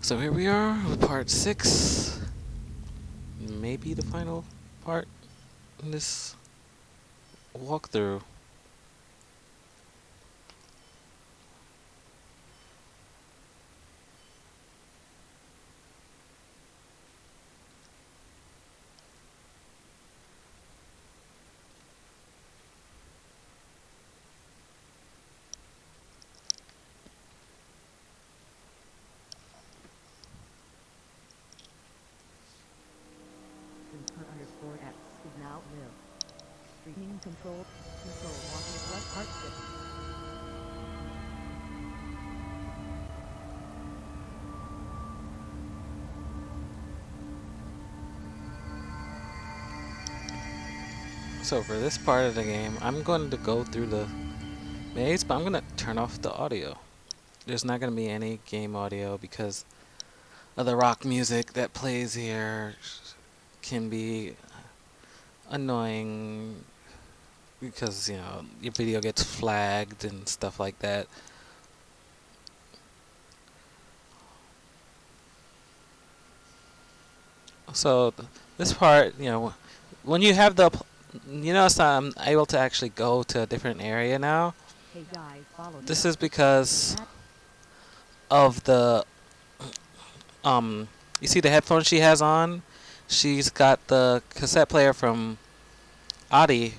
So here we are with part 6. Maybe the final part in this walkthrough. Concur_X is now live. Streaming control walking plus part 6. So for this part of the game, I'm going to go through the maze, but I'm going to turn off the audio. There's not going to be any game audio because of the rock music that plays here can be annoying because, your video gets flagged and stuff like that. So this part, when you have so I'm able to actually go to a different area now. Hey guys, follow me This up is the stairs with because that. of the um. You see the headphones she has on. She's got the cassette player from Adi,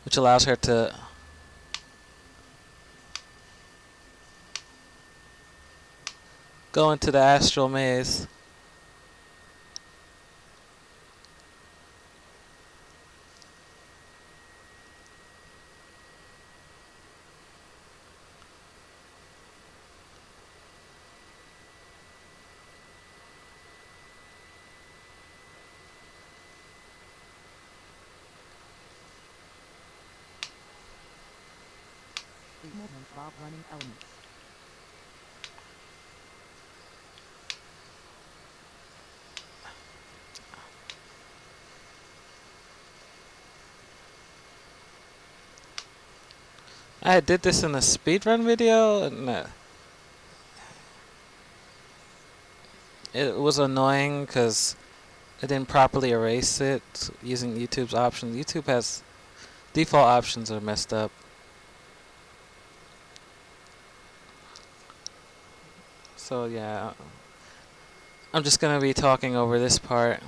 which allows her to go into the astral maze. Free movement while running elements. I did this in a speedrun video, and it was annoying because it didn't properly erase it using YouTube's options. YouTube has default options are messed up. So yeah, I'm just gonna be talking over this part.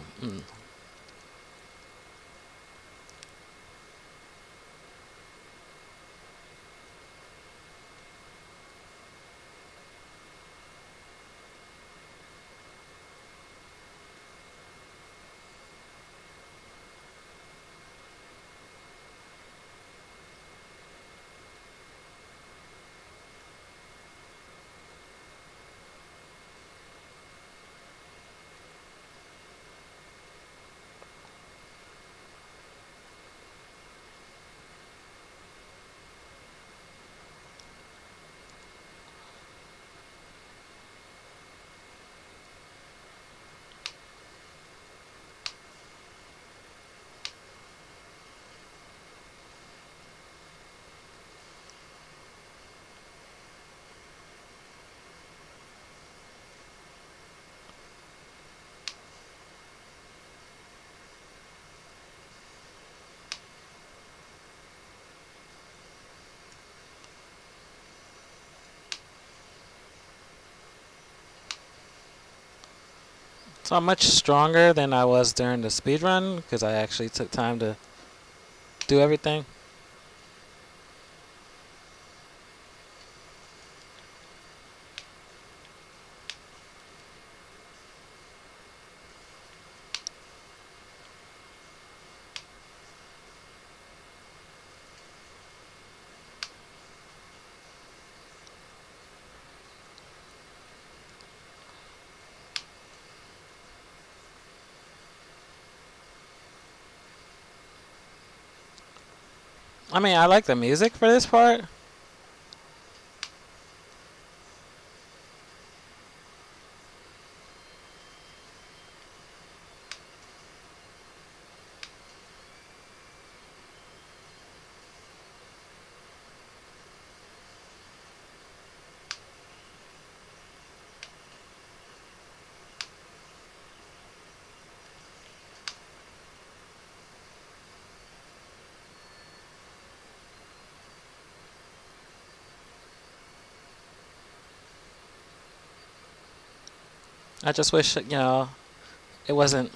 So I'm much stronger than I was during the speedrun because I actually took time to do everything. I mean, I like the music for this part. I just wish, it wasn't.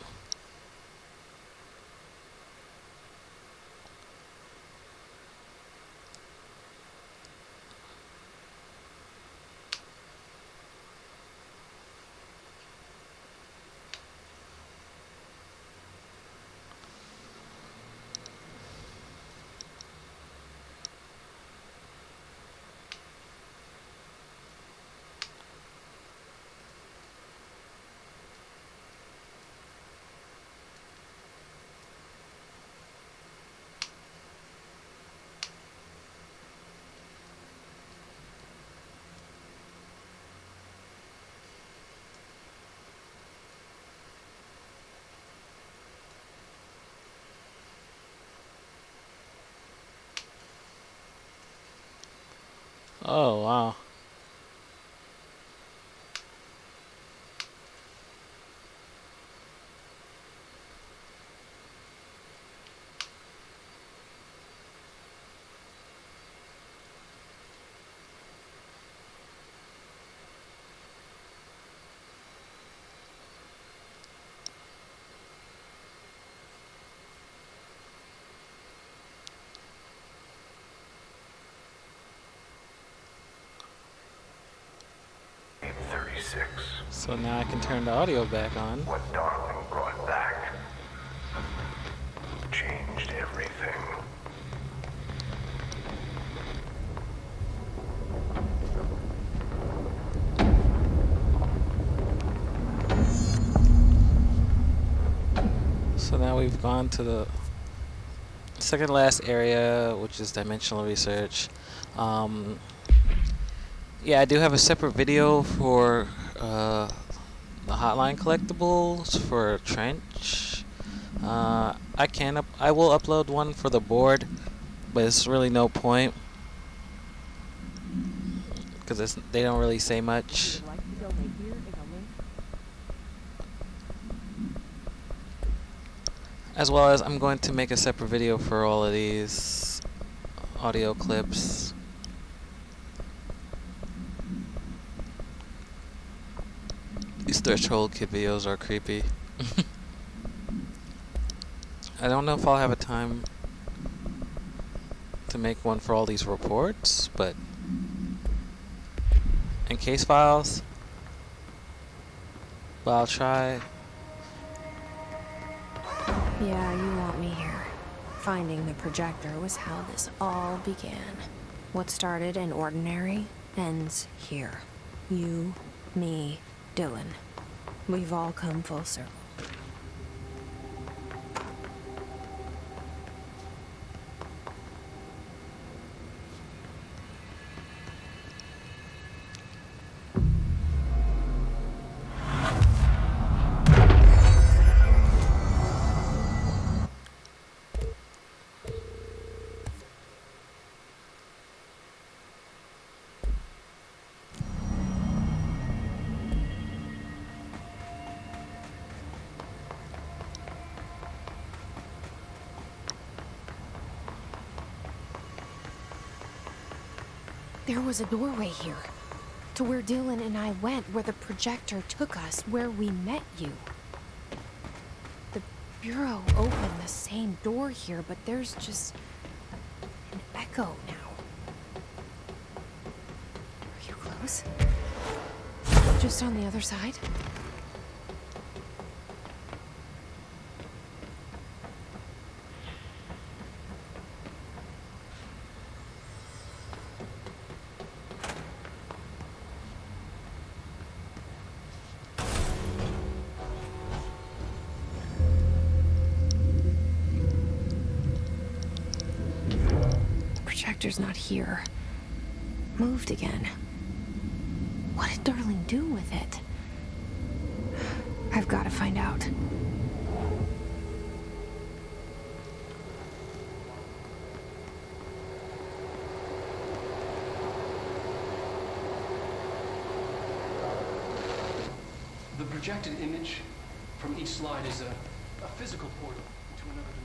Oh, wow. So now I can turn the audio back on. What Darling brought back changed everything. So now we've gone to the second last area, which is dimensional research. Yeah, I do have a separate video for the hotline collectibles for Trench. I will upload one for the board, but it's really no point because they don't really say If much. you'd like to donate, here is a link. As well as I'm going to make a separate video for all of these audio clips. These Threshold Kid videos are creepy. I don't know if I'll have a time to make one for all these reports, but in case files, but I'll try. Yeah, you want me here. Finding the projector was how this all began. What started in ordinary ends here. You, me, Dylan. We've all come full circle. There was a doorway here. To where Dylan and I went, where the projector took us, where we met you. The Bureau opened the same door here, but there's just an echo now. Are you close? Just on the other side? Projector's not here. Moved again. What did Darling do with it? I've got to find out. The projected image from each slide is a physical portal to another dimension.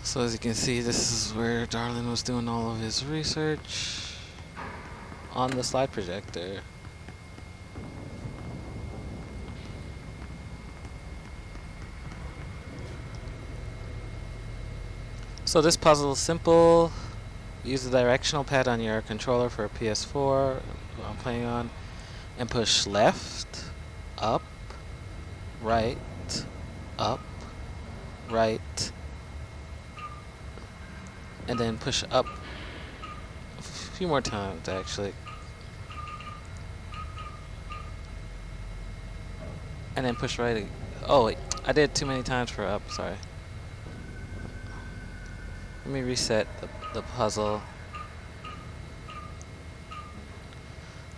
So as you can see, this is where Darlin was doing all of his research on the slide projector. So this puzzle is simple. Use the directional pad on your controller for a PS4 I'm playing on, and push left, up, right, up, right, and then push up a few more times actually. And then push right. Oh wait, I did too many times for up, sorry. Let me reset the puzzle.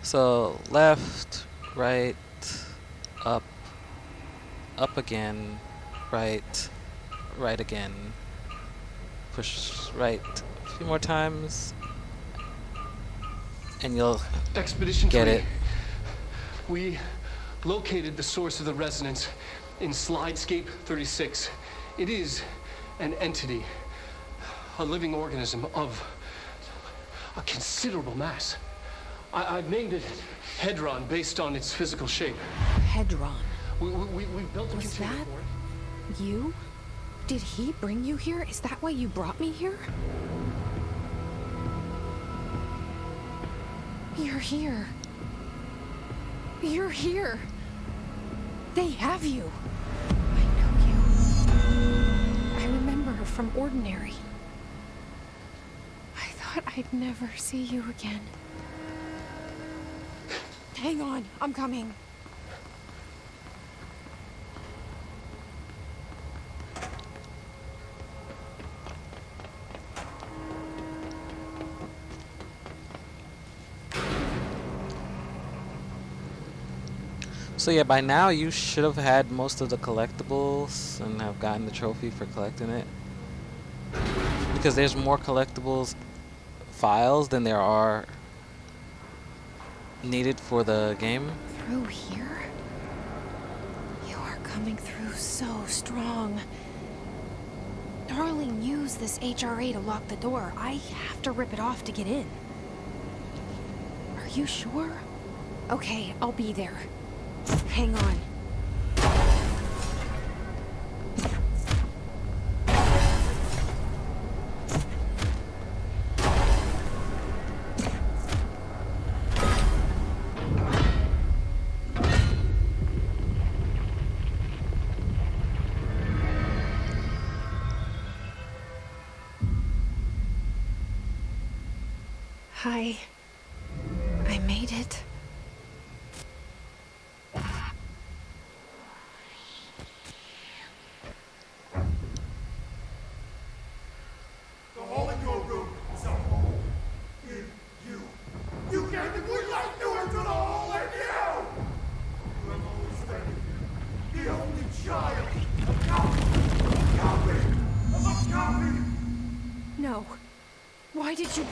So left, right, up, up again, right, right again. Push right a few more times, and you'll Expedition get 3. it. We located the source of the resonance in Slidescape 36. It is an entity, a living organism of a considerable mass. I've named it Hedron based on its physical shape. Hedron. We built a Was container that- for it. You? Did he bring you here? Is that why you brought me here? You're here. You're here. They have you. I know you. I remember from Ordinary. I thought I'd never see you again. Hang on, I'm coming. So yeah, by now you should have had most of the collectibles and have gotten the trophy for collecting it. Because there's more collectibles files than there are needed for the game. Through here? You are coming through so strong. Darling used this HRA to lock the door. I have to rip it off to get in. Are you sure? Okay, I'll be there. Hang on. Hi. I made it. The hole in your room is a hole in you. You gave the green light to the hole in you! You have always been the only child. A copy of a copy! No. Why did you...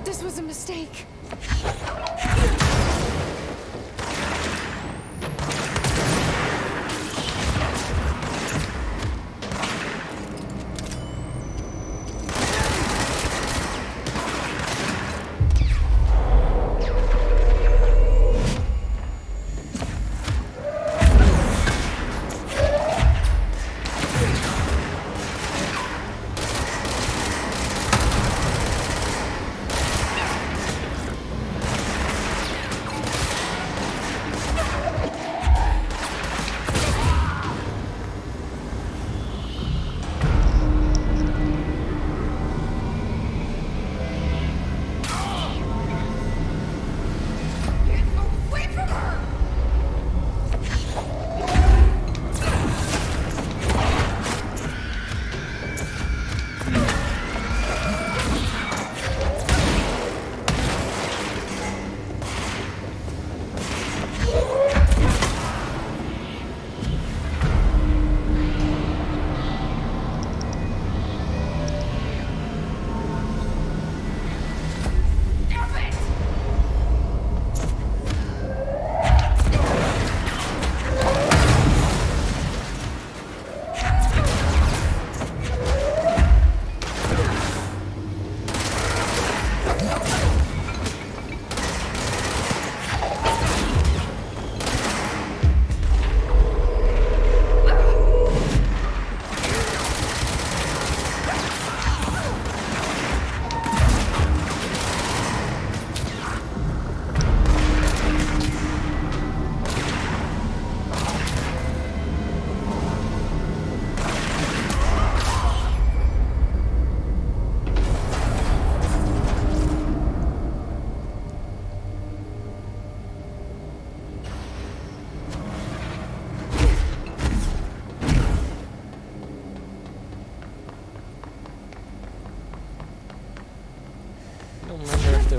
This was a mistake.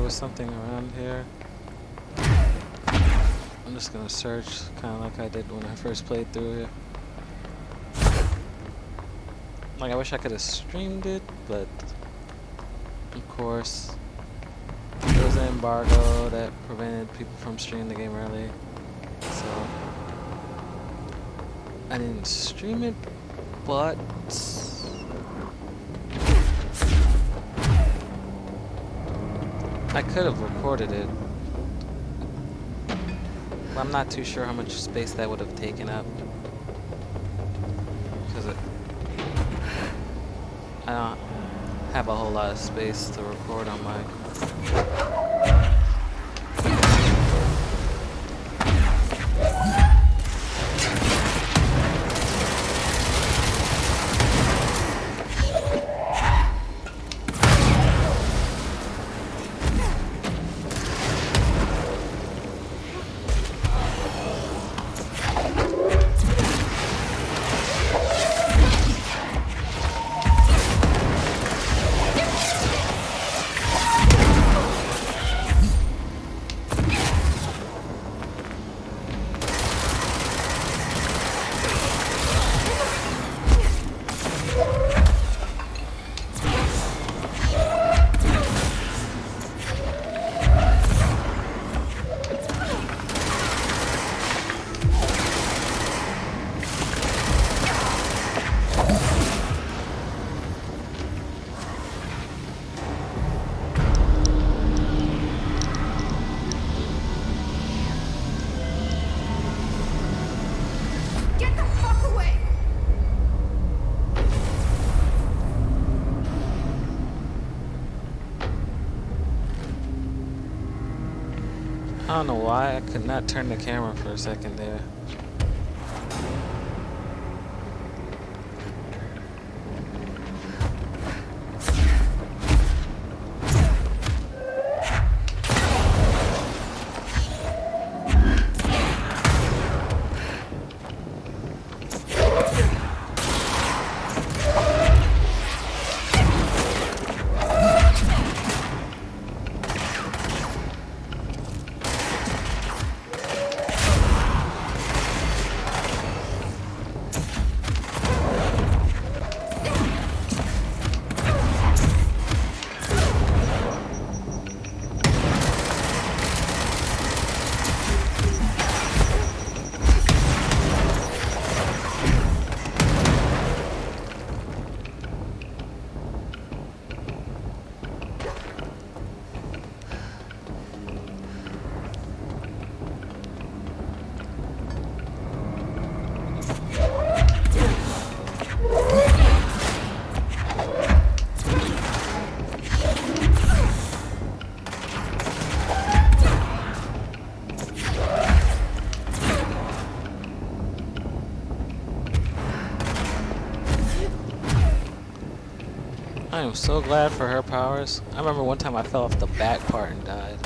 was something around here. I'm just gonna search, kind of like I did when I first played through it. Like, I wish I could have streamed it, but of course there was an embargo that prevented people from streaming the game early, so I didn't stream it, but I could have recorded it. I'm not too sure how much space that would have taken up, because I don't have a whole lot of space to record on my. Get the fuck away! I don't know why I could not turn the camera for a second there. I am so glad for her powers. I remember one time I fell off the back part and died.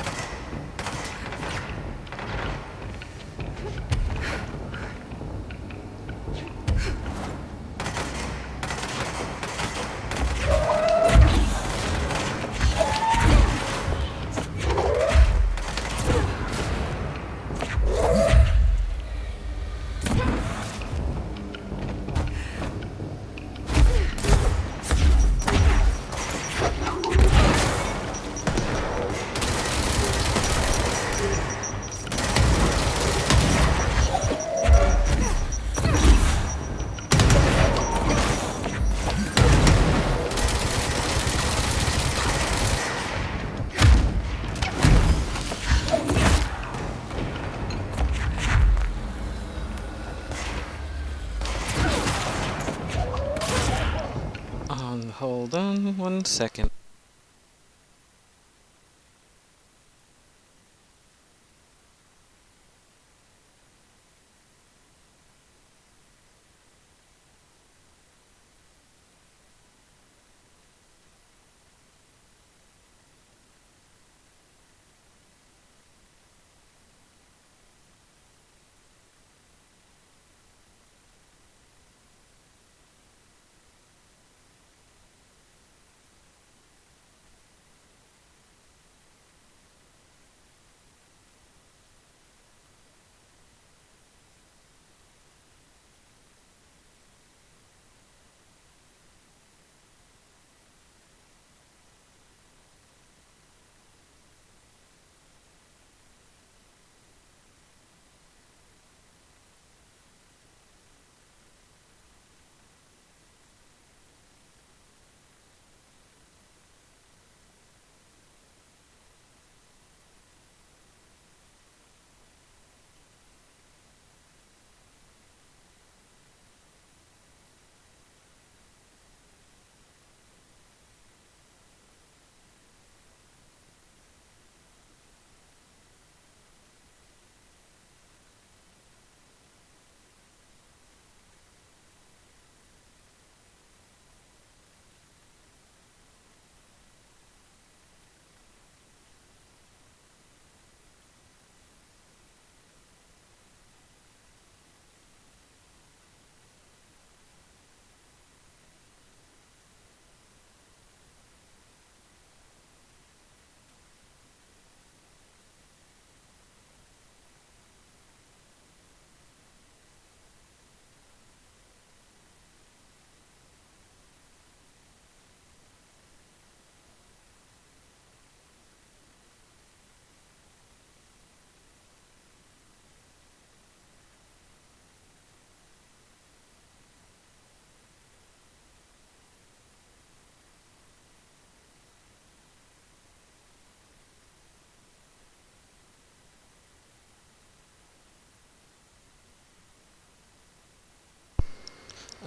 Hold on 1 second.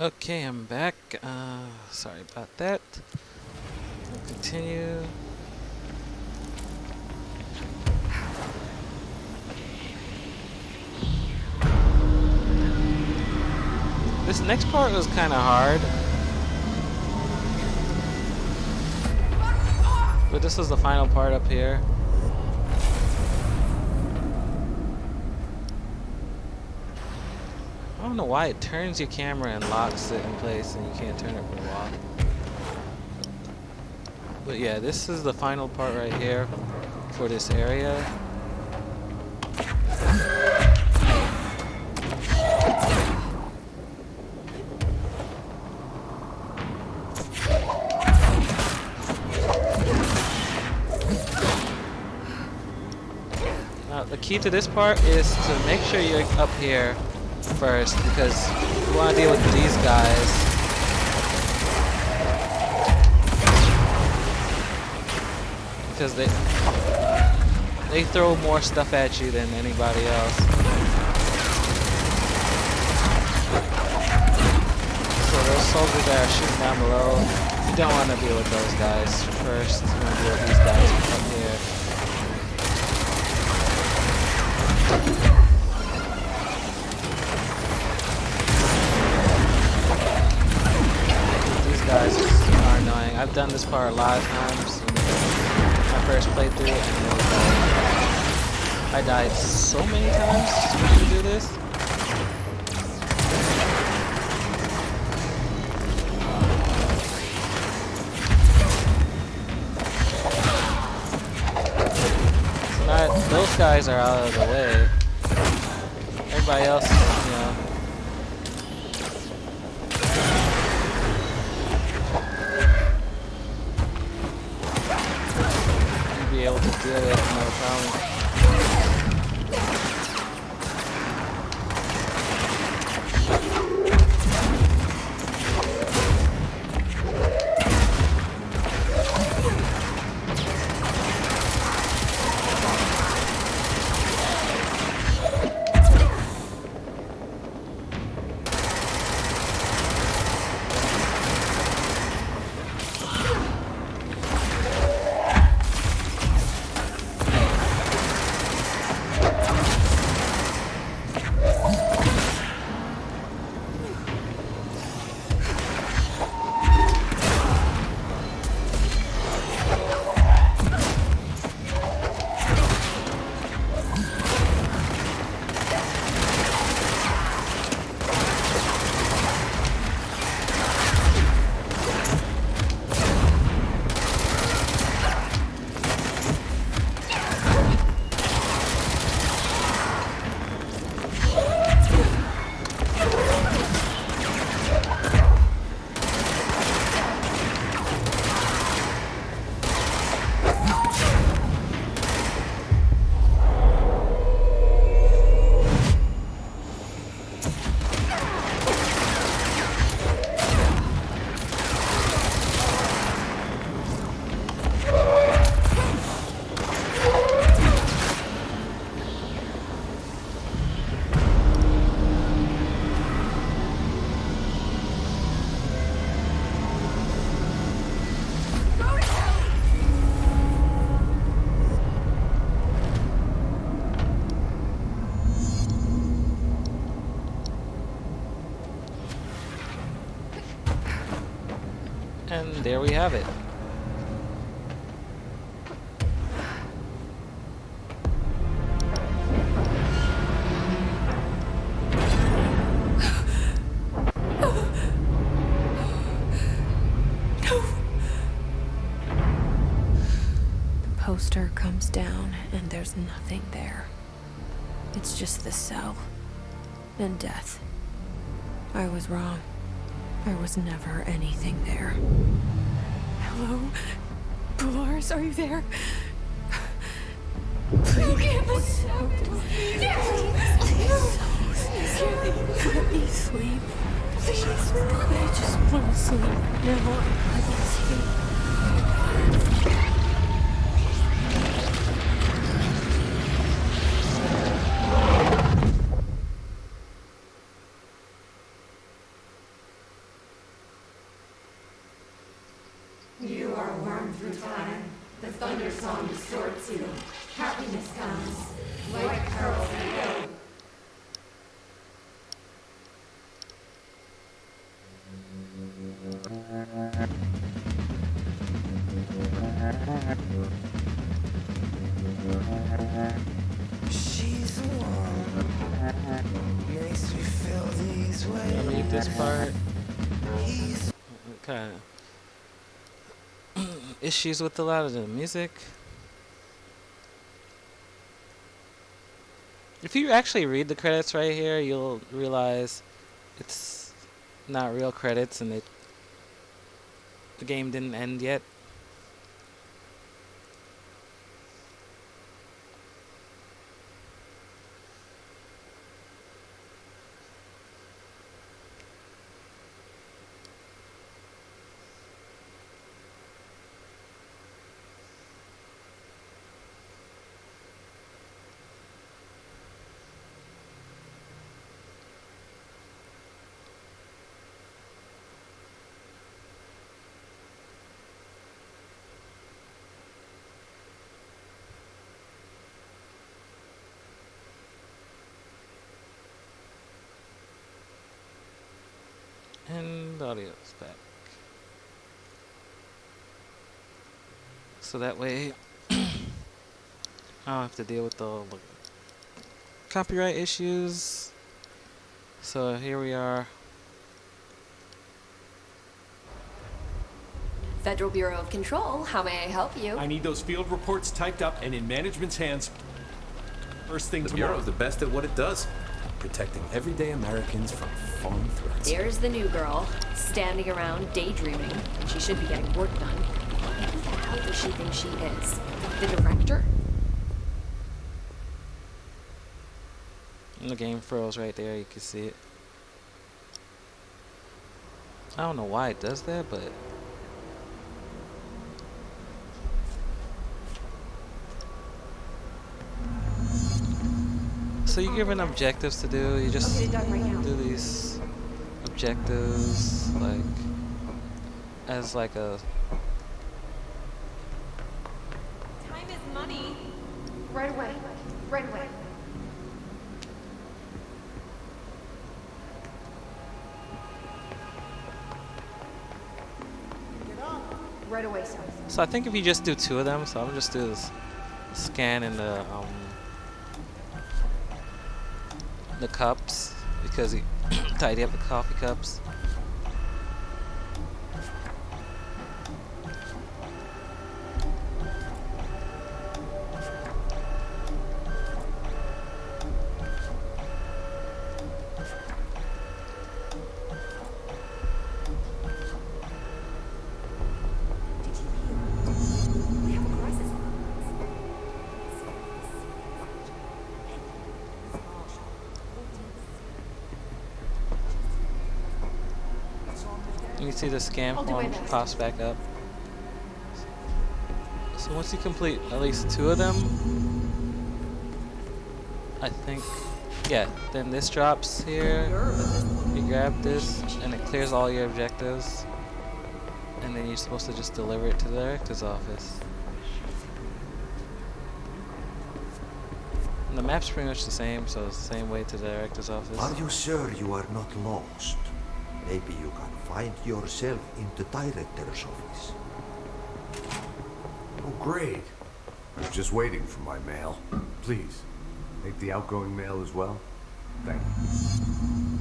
Okay, I'm back. Sorry about that. We'll continue. This next part was kind of hard. But this is the final part up here. I don't know why it turns your camera and locks it in place and you can't turn it for a while. But yeah, this is the final part right here for this area. Now the key to this part is to make sure you're up here first, because you want to deal with these guys. Because they throw more stuff at you than anybody else. So those soldiers that are shooting down below, you don't want to deal with those guys first. You want to deal with these guys up here. These guys are annoying. I've done this part a lot of times. My first playthrough, and it was, I died so many times trying to do this. So now those guys are out of the way. Everybody else, you know. Be able to deal with no problem. And there we have it. The poster comes down and there's nothing there. It's just the cell and death. I was wrong. There was never anything there. Hello? Dolores, are you there? Please get us out. Please, let me sleep. Please, I just want to sleep now. I can sleep. transform through time. The thunder song distorts you. Happiness comes. White pearls reveal. She's the one makes me feel these ways. I read this part. He's Kind of issues with a lot of the music. If you actually read the credits right here, you'll realize it's not real credits and the game didn't end yet. And the audio's back. So that way I don't have to deal with the copyright issues. So here we are. Federal Bureau of Control, how may I help you? I need those field reports typed up and in management's hands first thing The tomorrow. Bureau's the best at what it does, protecting everyday Americans from foreign threats. There's the new girl, standing around daydreaming, and she should be getting work done. Who the hell does she think she is? The director? And the game froze right there, you can see it. I don't know why it does that, but so you're given objectives to do. You just I'll get it done right now. do these objectives like as like a Time is money. Right away. Right away. Right away, sir. So I think if you just do 2 of them, so I'm gonna just do this scan in the cups because you tidy up the coffee cups. We have a crisis. And you see the scan I'll do my form best. pops back up. So once you complete at least 2 of them, I think, yeah, then this drops here. You grab this and it clears all your objectives. And then you're supposed to just deliver it to the director's office. And the map's pretty much the same, so it's the same way to the director's office. Are you sure you are not lost? Maybe you can find yourself in the director's office. Oh, great. I was just waiting for my mail. Please, take the outgoing mail as well. Thank you.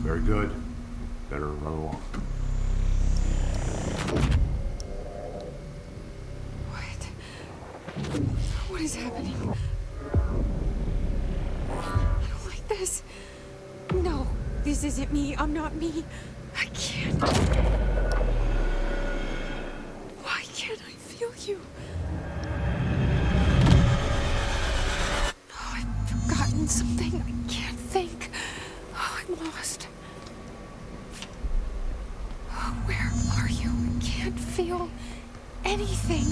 Very good. Better run along. What is happening? I don't like this. No, this isn't me. I'm not me. I can't. Why can't I feel you? Oh, I've forgotten something. I can't think. Oh, I'm lost. Oh, where are you? I can't feel anything.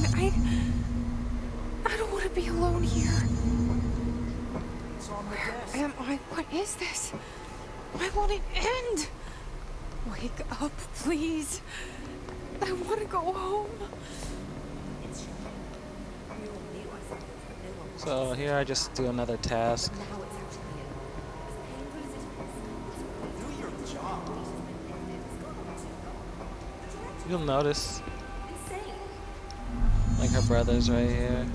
I don't want to be alone here. Where am I? What is this? Why won't it end? Wake up, please. I want to go home. It's So here I just do another task. You'll notice, like her brother's right here.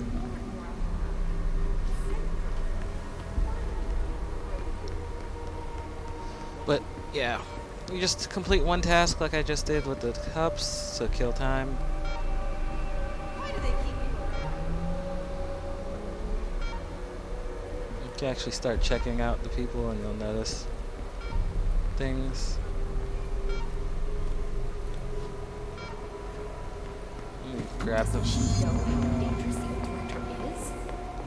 But yeah, you just complete one task like I just did with the cups to kill time. You can actually start checking out the people and you'll notice things. Grab them. Does she know how dangerous the old director is?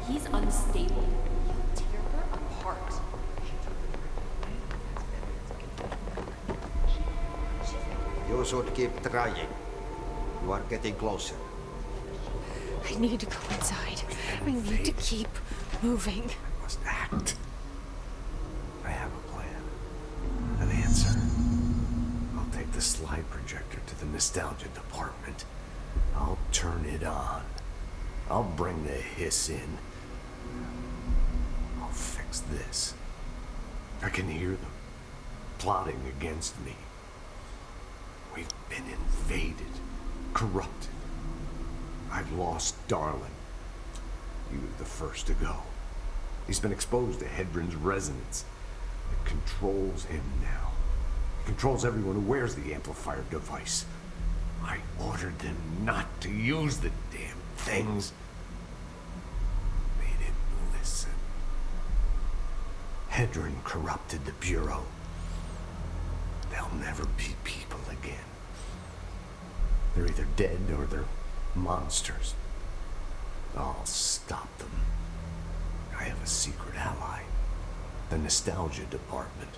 He's unstable. He'll tear her apart. You should keep trying. You are getting closer. I need to go inside. I need to keep moving. I must act. I have a plan. An answer. I'll take the slide projector to the nostalgia department. I'll turn it on. I'll bring the hiss in. I'll fix this. I can hear them plotting against me. We've been invaded, corrupted. I've lost Darling. He was the first to go. He's been exposed to Hedron's resonance. It controls him now. It controls everyone who wears the amplifier device. I ordered them not to use the damn things. They didn't listen. Hedron corrupted the Bureau. They'll never be people again. They're either dead or they're monsters. I'll stop them. I have a secret ally. The Nostalgia Department.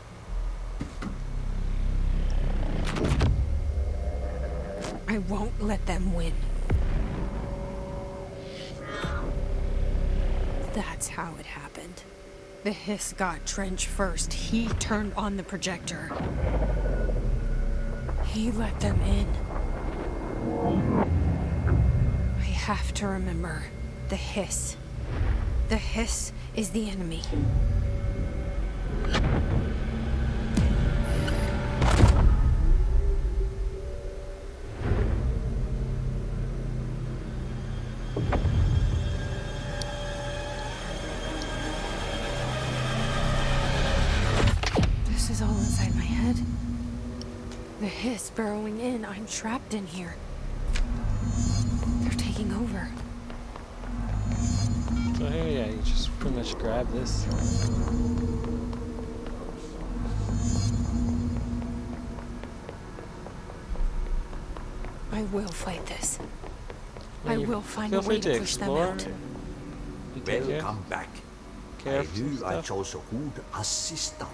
I won't let them win. That's how it happened. The hiss got Trench first. He turned on the projector. He let them in. I have to remember the hiss. The hiss is the enemy. This is all inside my head. The hiss burrowing in. I'm trapped in here. They're taking over. So here, yeah, you just pretty much grab this. I will fight this. Well, I you will find a feel free way to to push them explore out. and take care. Welcome back. Care I of some knew I stuff. chose a good assistant.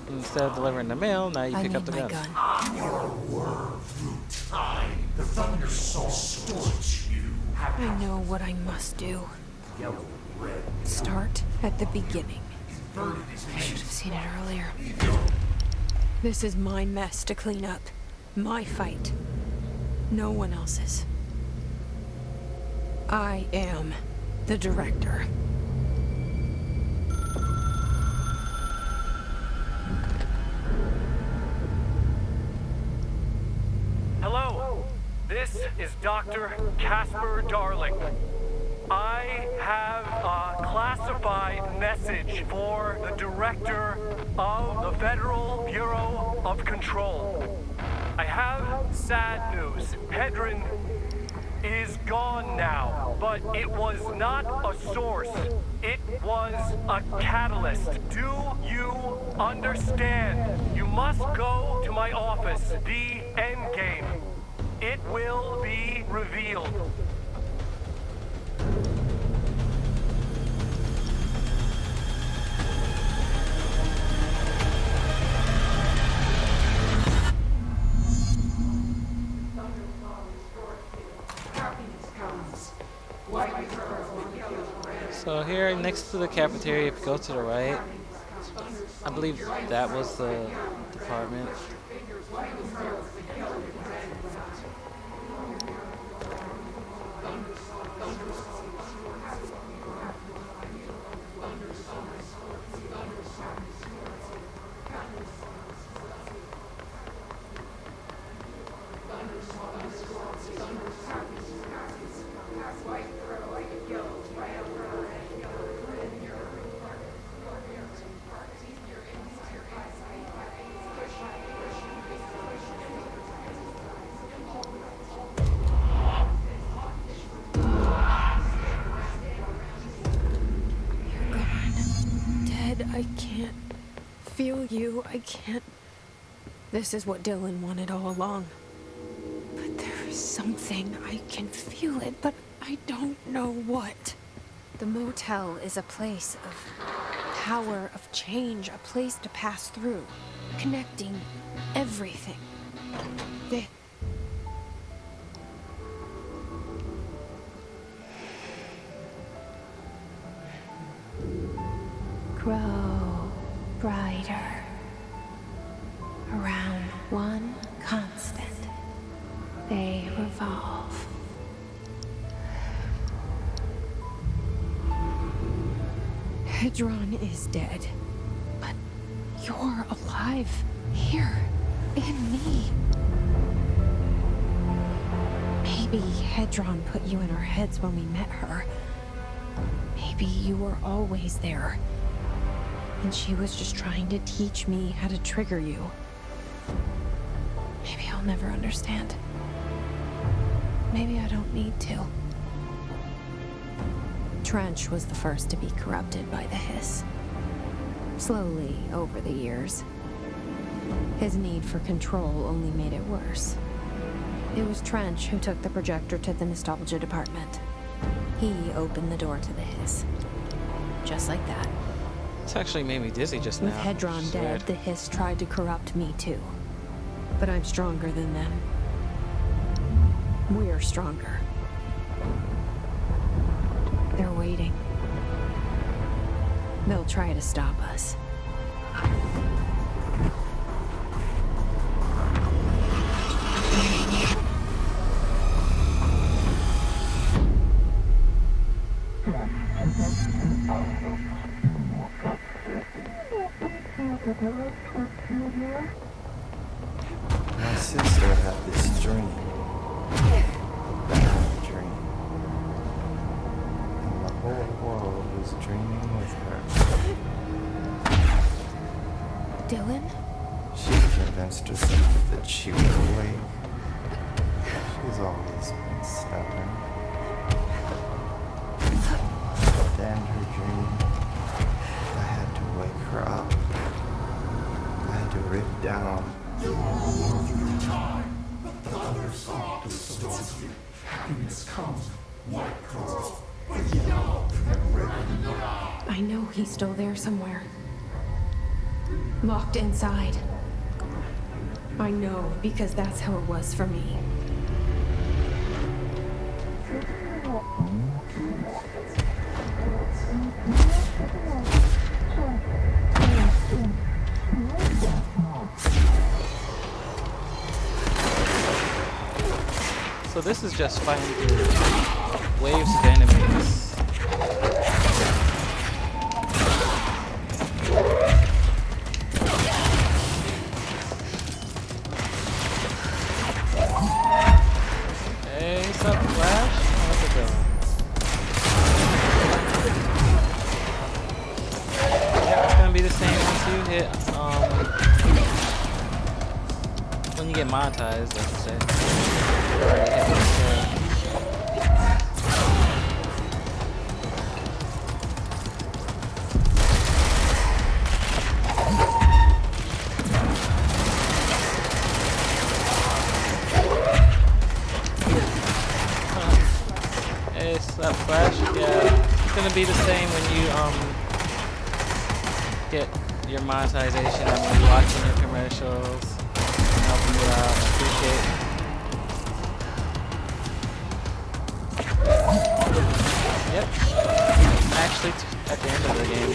Instead of delivering the mail, now you I pick up need the my gun. gun. Your worm through time. The Thunder Soul stores you. I know what I must do. Start at the beginning. I should have seen it earlier. This is my mess to clean up. My fight. No one else's. I am the director. Hello, this is Dr. Casper Darling. I have a classified message for the director of the Federal Bureau of Control. I have sad news. Hedron is gone now, but it was not a source. It was a catalyst. Do you understand? You must go to my office, the Endgame. It will be revealed. So here, next to the cafeteria, if you go to the right, I believe that was the department. you. I can't. This is what Dylan wanted all along. But there is something. I can feel it, but I don't know what. The motel is a place of power, of change, a place to pass through, connecting everything. Grow brighter around one constant. They revolve. Hedron is dead, but you're alive here in me. Maybe Hedron put you in our heads when we met her. Maybe you were always there. And she was just trying to teach me how to trigger you. Maybe I'll never understand. Maybe I don't need to. Trench was the first to be corrupted by the Hiss. Slowly, over the years. His need for control only made it worse. It was Trench who took the projector to the nostalgia department. He opened the door to the Hiss. Just like that. This actually made me dizzy just now. With Hedron dead, the Hiss tried to corrupt me too. But I'm stronger than them. We're stronger. They're waiting. They'll try to stop us. My sister had this dream. Bad dream. And the whole world was dreaming with her. Dylan? She convinced herself that she was awake. She's always been stubborn. But in her dream, I had to wake her up. I had to rip down. You are worth your time. The thunder song distorts you. Happiness comes, white curls, with yellow and red in your eye. I know he's still there somewhere. Locked inside. I know, because that's how it was for me. So this is just fighting through waves of enemies. Hey, what's up, Flash? How's it going? Yeah, it's gonna be the same once you hit, when you get monetized, I should say. Hey, what's up, Flash? Yeah, it's gonna be the same when you get your monetization and when you're watching your commercials, helping you out. I appreciate it. Yep. Actually, at the end of the game.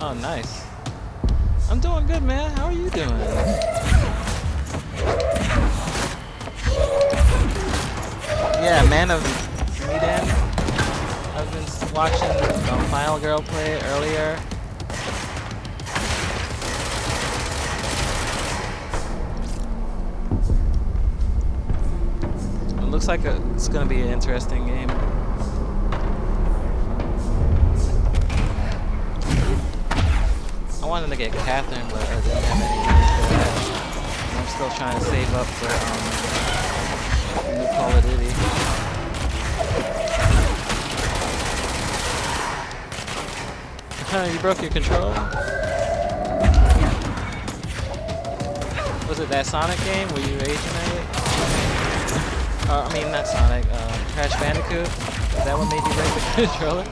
Oh, nice. I'm doing good, man. How are you doing? Yeah, Man of Medan. I've been watching Final Girl play earlier. It looks like it's gonna be an interesting game. I wanted to get Catherine, but I didn't have any money for that. And I'm still trying to save up for new Call of Duty. You broke your controller? Was it that Sonic game where you raging at it? I mean, not Sonic, Crash Bandicoot? Is that what made you break the controller?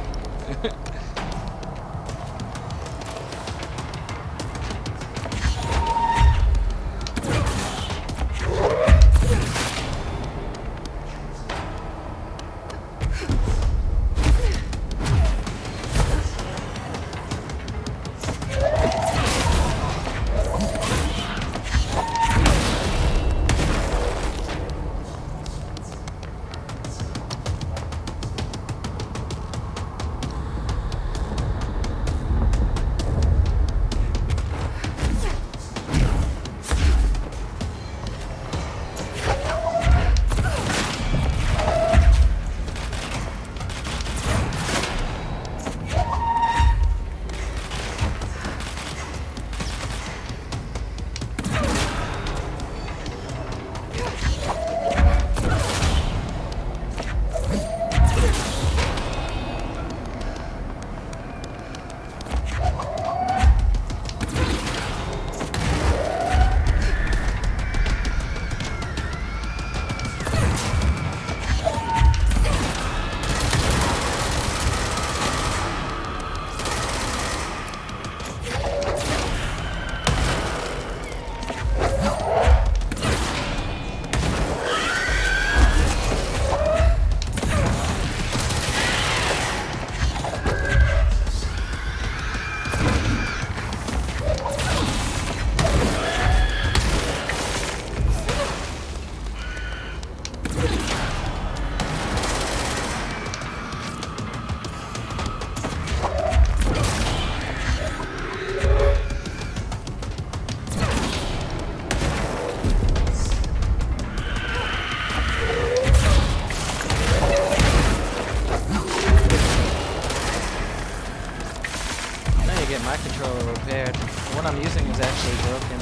My controller repaired. What I'm using is actually broken.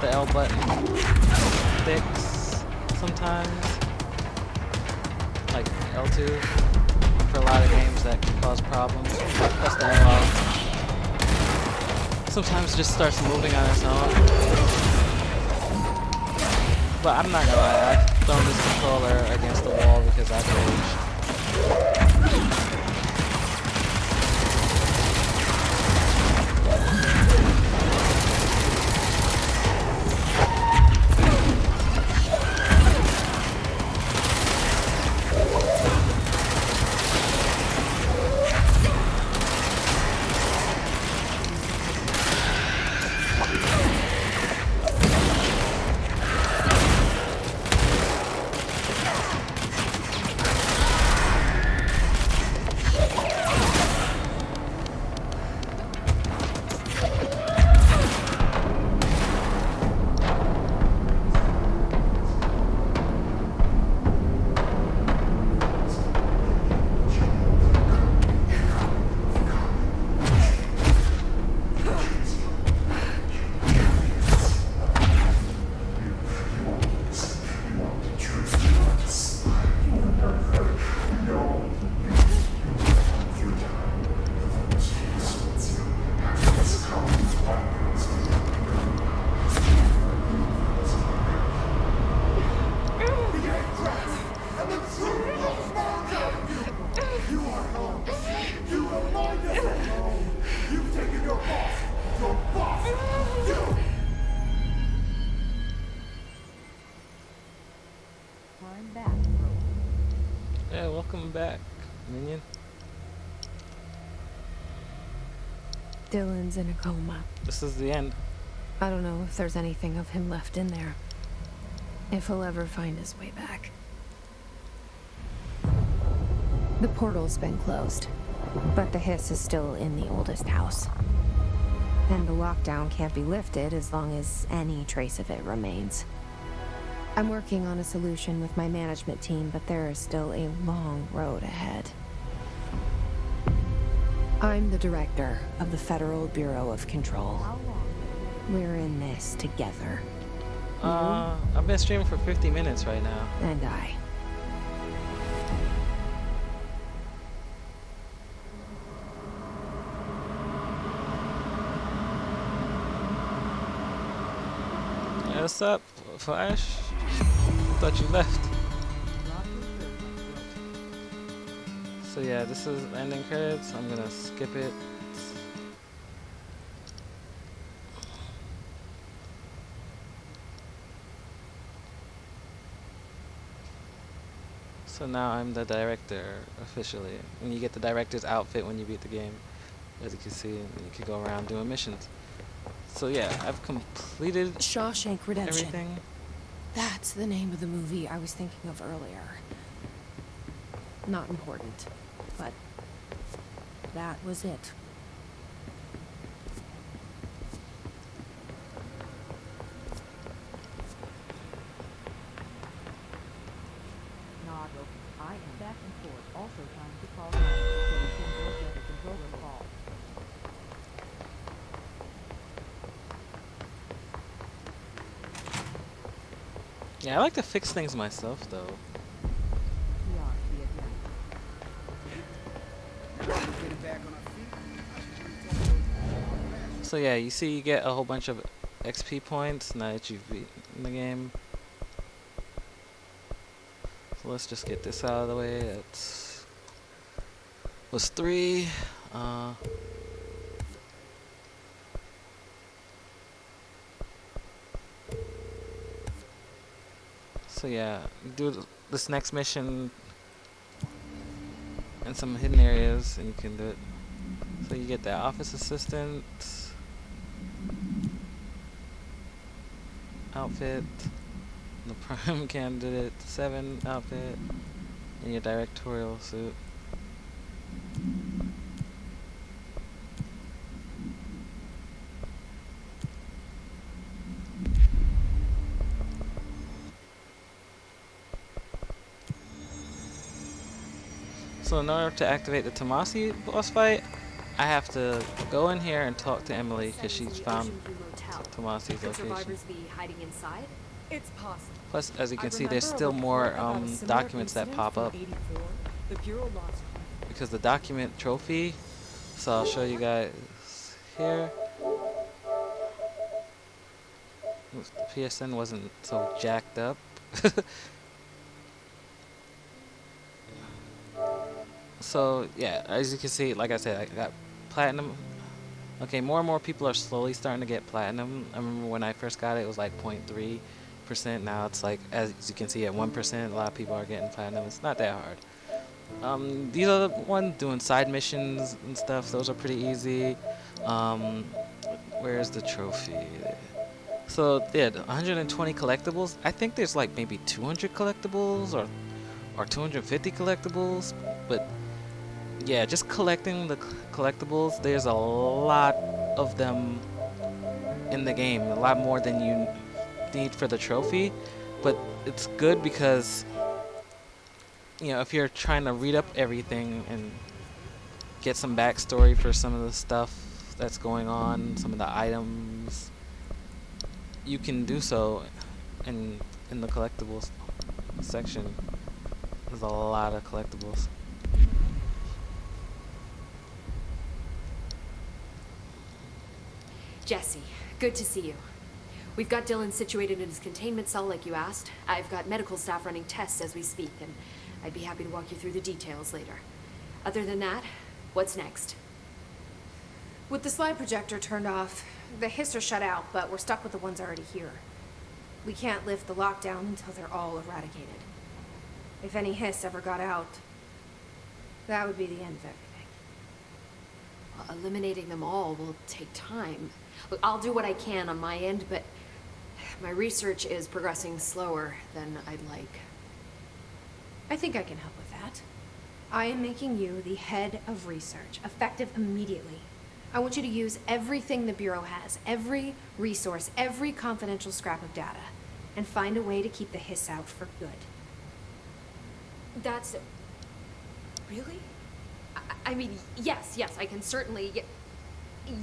The L button sticks sometimes, like L2, for a lot of games that can cause problems. Plus the analog sometimes it just starts moving on its own. But I'm not gonna lie, I've thrown this controller against the wall because I've raged. Yeah, welcome back, minion. Dylan's in a coma. This is the end. I don't know if there's anything of him left in there. If he'll ever find his way back. The portal's been closed, but the hiss is still in the oldest house. And the lockdown can't be lifted as long as any trace of it remains. I'm working on a solution with my management team, but there is still a long road ahead. I'm the director of the Federal Bureau of Control. We're in this together. I've been streaming for 50 minutes right now. And I. Hey, what's up, Flash? Thought you left. So yeah, this is ending credits. I'm gonna skip it. So now I'm the director officially, and you get the director's outfit when you beat the game, as you can see, and you can go around doing missions. So yeah, I've completed Shawshank Redemption. everything. That's the name of the movie I was thinking of earlier. Not important, but that was it. Noggle, I am back and forth. Also trying to call home so we can go get a controller call. Yeah, I like to fix things myself though. So yeah, you see you get a whole bunch of XP points now that you've beaten the game. So let's just get this out of the way. That was 3. So yeah, do this next mission in some hidden areas and you can do it. So you get that office assistant outfit, the prime candidate 7 outfit, and your directorial suit. So in order to activate the Tomasi boss fight, I have to go in here and talk to Emily because she's found Tomasi's location. Survivors be hiding inside? It's possible. Plus, as you can see, there's still more documents that pop up The Bureau lost. because the document trophy. So I'll show you guys here. Oops, the PSN wasn't so jacked up. So yeah, as you can see, like I said, I got platinum. Okay, more and more people are slowly starting to get platinum. I remember when I first got it, it was like 0.3%. Now it's like, as you can see, at 1%. A lot of people are getting platinum. It's not that hard. These are the ones doing side missions and stuff. Those are pretty easy. Where's the trophy? So yeah, 120 collectibles. I think there's like maybe 200 collectibles or 250 collectibles, but yeah, just collecting the collectibles, there's a lot of them in the game, a lot more than you need for the trophy, but it's good because, you know, if you're trying to read up everything and get some backstory for some of the stuff that's going on, some of the items, you can do so in the collectibles section. There's a lot of collectibles. Jesse, good to see you. We've got Dylan situated in his containment cell like you asked. I've got medical staff running tests as we speak, and I'd be happy to walk you through the details later. Other than that, what's next? With the slide projector turned off, the hiss are shut out, but we're stuck with the ones already here. We can't lift the lockdown until they're all eradicated. If any hiss ever got out, that would be the end of everything. Well, eliminating them all will take time. Look, I'll do what I can on my end, but my research is progressing slower than I'd like. I think I can help with that. I am making you the head of research, effective immediately. I want you to use everything the Bureau has, every resource, every confidential scrap of data, and find a way to keep the hiss out for good. That's... Really? I mean, yes, I can certainly...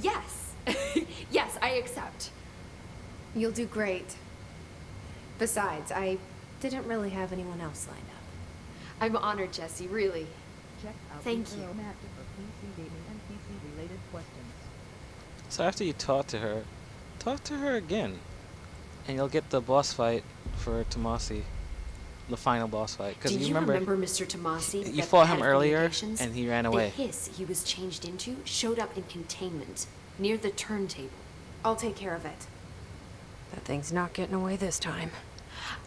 Yes! Yes, I accept. You'll do great. Besides, I didn't really have anyone else lined up. I'm honored, Jesse, really. Check out Thank the you. Master for PC gaming and PC related questions. So after you talk to her again, and you'll get the boss fight for Tomasi, the final boss fight. Because Do you you remember Mr. Tomasi? you that fought head him of earlier, communications? and he ran The away. hiss he was changed into showed up in containment, near the turntable. I'll take care of it. That thing's not getting away this time.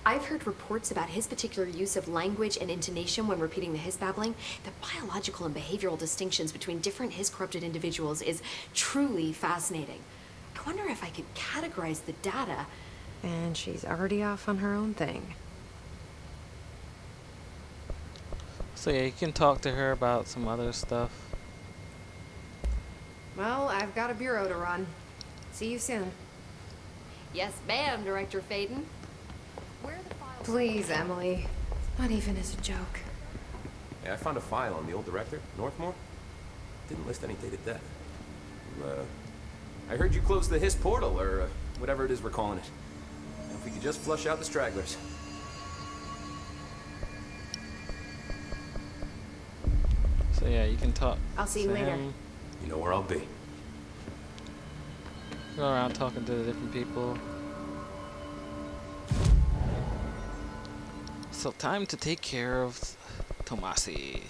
I've heard reports about his particular use of language and intonation when repeating the hiss babbling. The biological and behavioral distinctions between different hiss-corrupted individuals is truly fascinating. I wonder if I could categorize the data. And she's already off on her own thing. So yeah, you can talk to her about some other stuff. Well, I've got a bureau to run. See you soon. Yes, ma'am, Director Faden. Please, Emily. Not even as a joke. Yeah, I found a file on the old director, Northmore. Didn't list any date of death. I heard you closed the Hiss portal, or whatever it is we're calling it. Now, if we could just flush out the stragglers. So yeah, you can talk. I'll see you to later. him. You know where I'll be. Go around talking to the different people. So time to take care of Tomasi.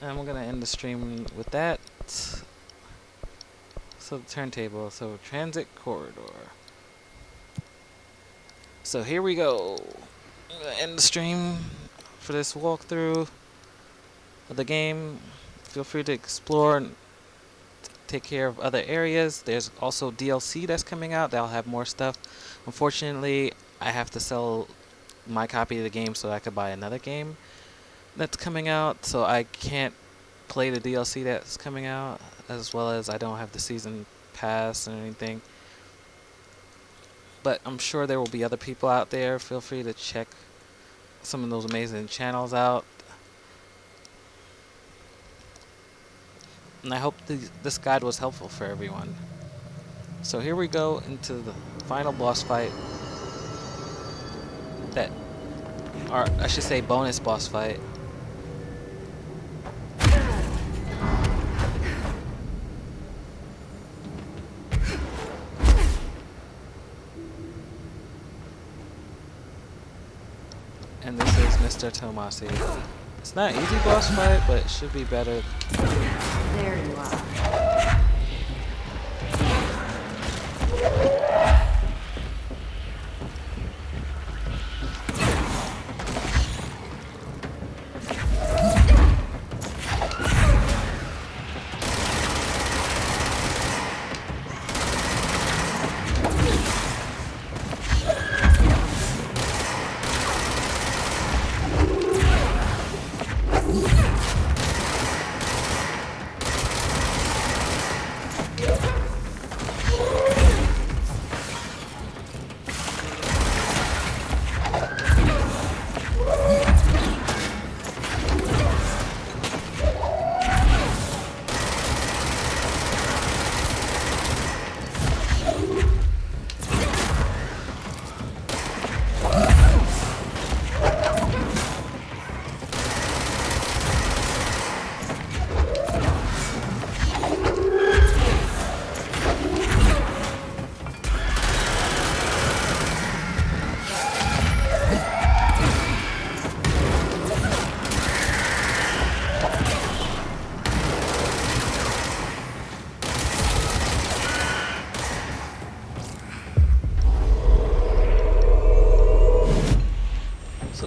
And we're gonna end the stream with that. So the turntable, so transit corridor. So here we go. I'm gonna end the stream for this walkthrough of the game. Feel free to explore and take care of other areas. There's also DLC that's coming out that'll have more stuff. Unfortunately, I have to sell my copy of the game so I could buy another game that's coming out, so I can't play the DLC that's coming out, as well as I don't have the season pass or anything. But I'm sure there will be other people out there. Feel free to check some of those amazing channels out. And I hope this guide was helpful for everyone. So here we go into the final boss fight. Or I should say bonus boss fight. And this is Mr. Tomasi. It's not an easy boss fight, but it should be better. There you are.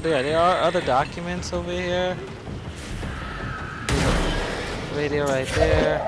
So yeah, there are other documents over here. Radio right there.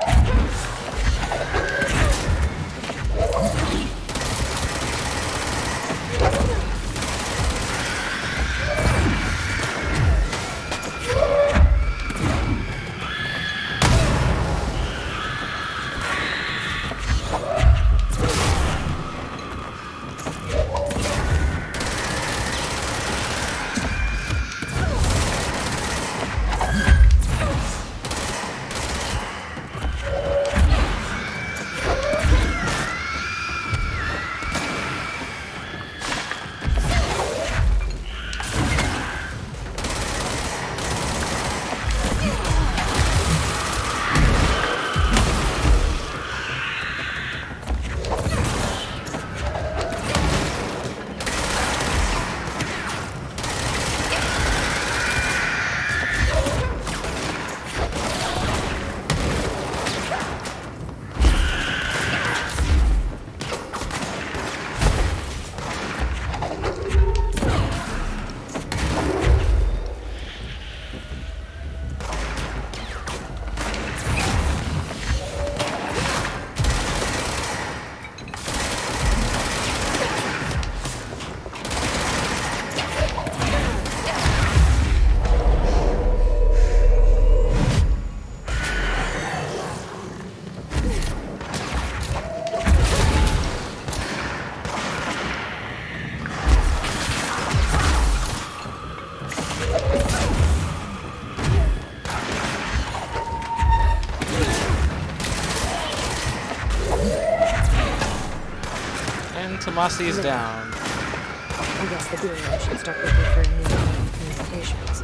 Tomasi is down. I guess the Bureau should start looking for new communications.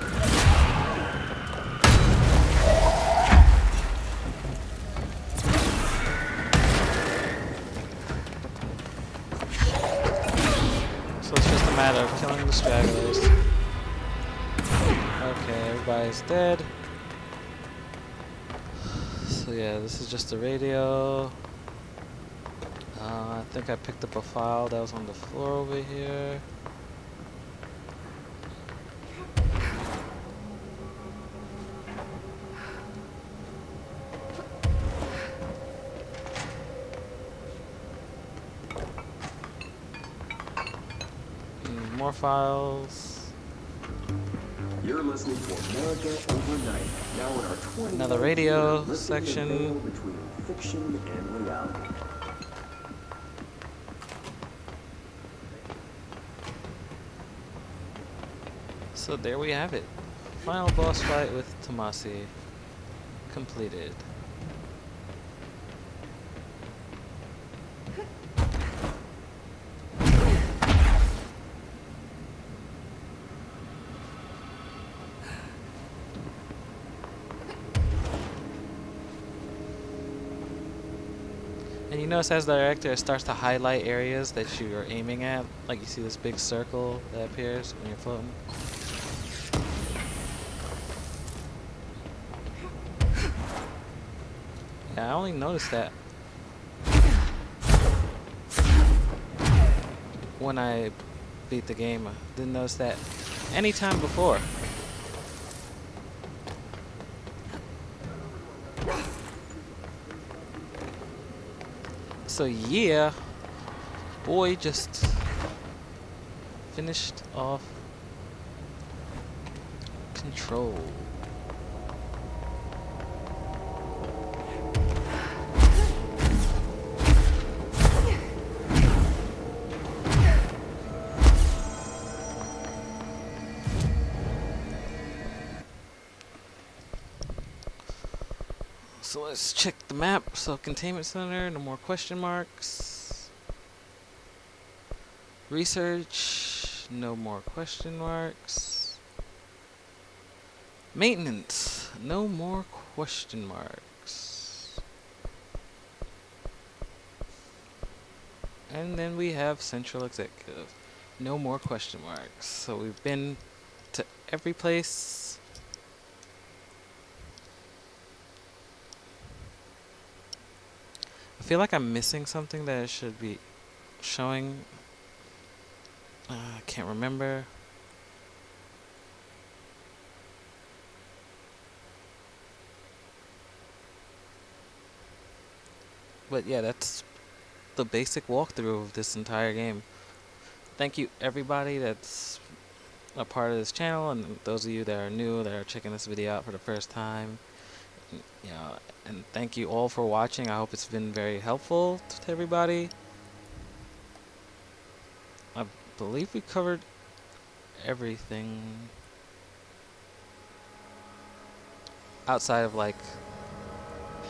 So it's just a matter of killing the stragglers. Okay, everybody's dead. So yeah, this is just a radio. I think I picked up a file that was on the floor over here. More files. You're listening to America Overnight. Now in our 20 Another radio section. Between fiction and reality. So there we have it. Final boss fight with Tomasi completed. And you notice as the director, it starts to highlight areas that you are aiming at. Like you see this big circle that appears when you're floating. Yeah, I only noticed that when I beat the game. I didn't notice that any time before. So yeah, boy just finished off Control. So let's check the map. So containment center, no more question marks. Research, no more question marks. Maintenance, no more question marks. And then we have central executive, no more question marks. So we've been to every place. I feel like I'm missing something that it should be showing. I can't remember. But yeah, that's the basic walkthrough of this entire game. Thank you everybody that's a part of this channel, and those of you that are new, that are checking this video out for the first time. You know, and thank you all for watching. I hope it's been very helpful to everybody. I believe we covered everything outside of like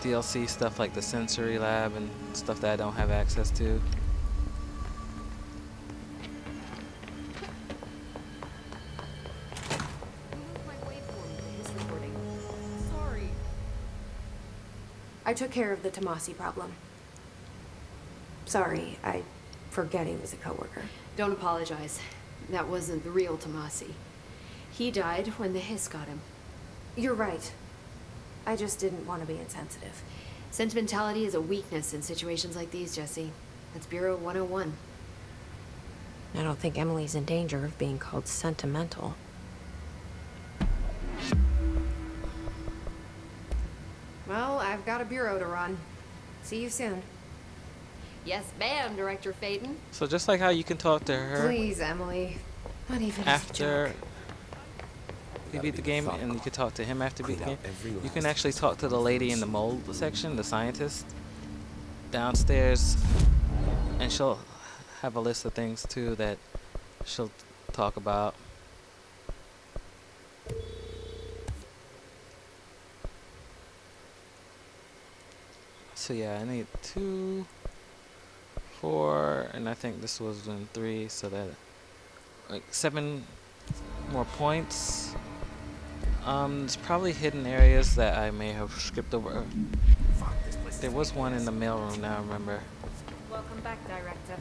DLC stuff like the sensory lab and stuff that I don't have access to. I took care of the Tomasi problem. Sorry, I forget he was a coworker. Don't apologize. That wasn't the real Tomasi. He died when the hiss got him. You're right. I just didn't want to be insensitive. Sentimentality is a weakness in situations like these, Jesse. That's Bureau 101. I don't think Emily's in danger of being called sentimental. Well, I've got a bureau to run. See you soon. Yes, ma'am, Director Faden. So just like how you can talk to her Please, Emily. Not even after you beat the game, and you can talk to him after beat the game, you can actually talk to the lady in the mold section, the scientist, downstairs, and she'll have a list of things too that she'll talk about. So yeah, I need 2 4, and I think this was in 3, so that like 7 more points. There's probably hidden areas that I may have skipped over. There was one in the mailroom now, I remember. Welcome back, Director.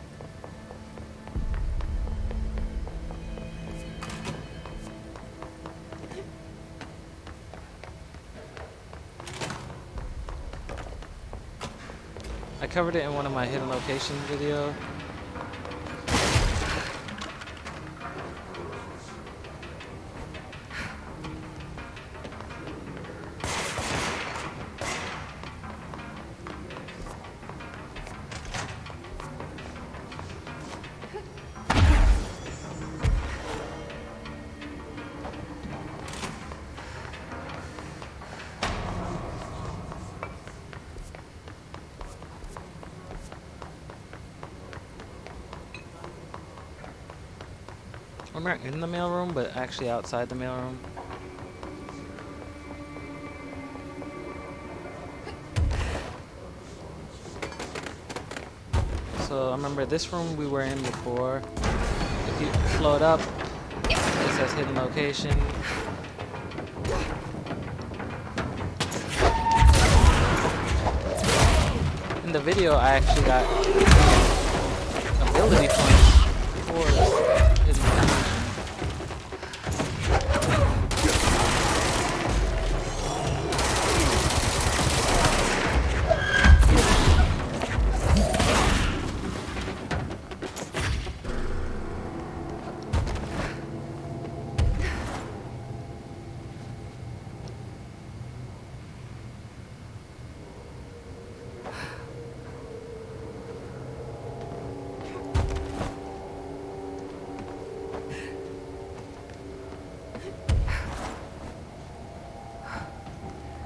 I covered it in one of my hidden locations video. I'm not in the mailroom, but actually outside the mailroom. So I remember this room we were in before. If you float up, it says hidden location. In the video, I actually got ability points for hidden location.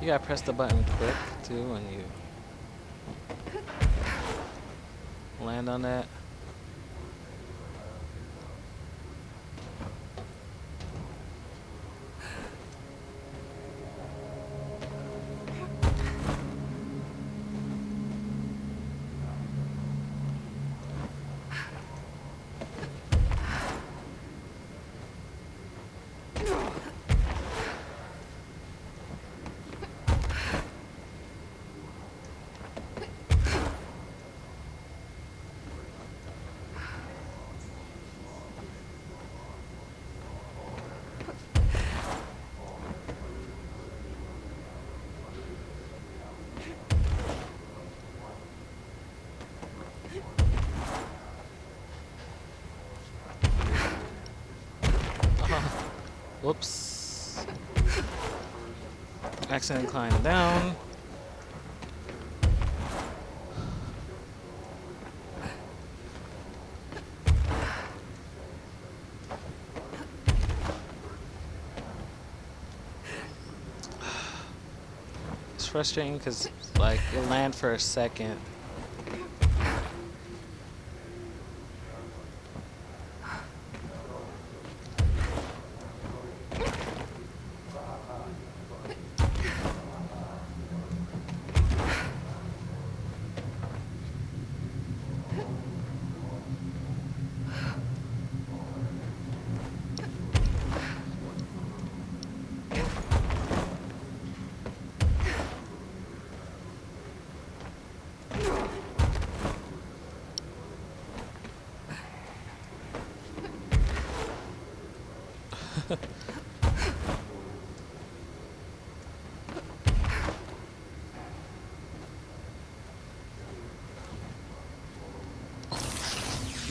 You gotta press the button quick too when you land on that. Whoops. Accident climb down. It's frustrating because like you land for a second.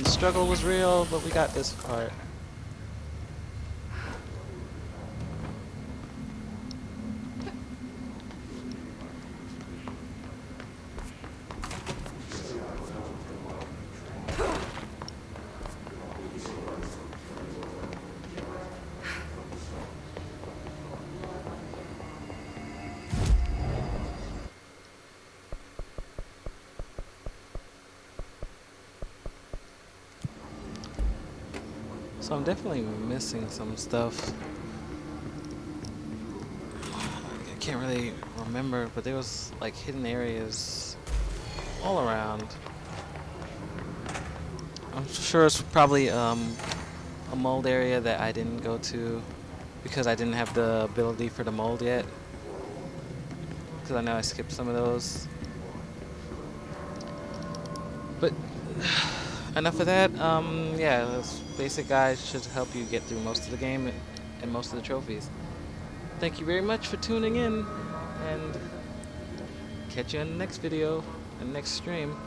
The struggle was real, but we got this part. So I'm definitely missing some stuff. I can't really remember, but there was like hidden areas all around. I'm sure it's probably a mold area that I didn't go to because I didn't have the ability for the mold yet. Because I know I skipped some of those. But enough of that. Yeah, this basic guide should help you get through most of the game and most of the trophies. Thank you very much for tuning in, and catch you in the next video and next stream.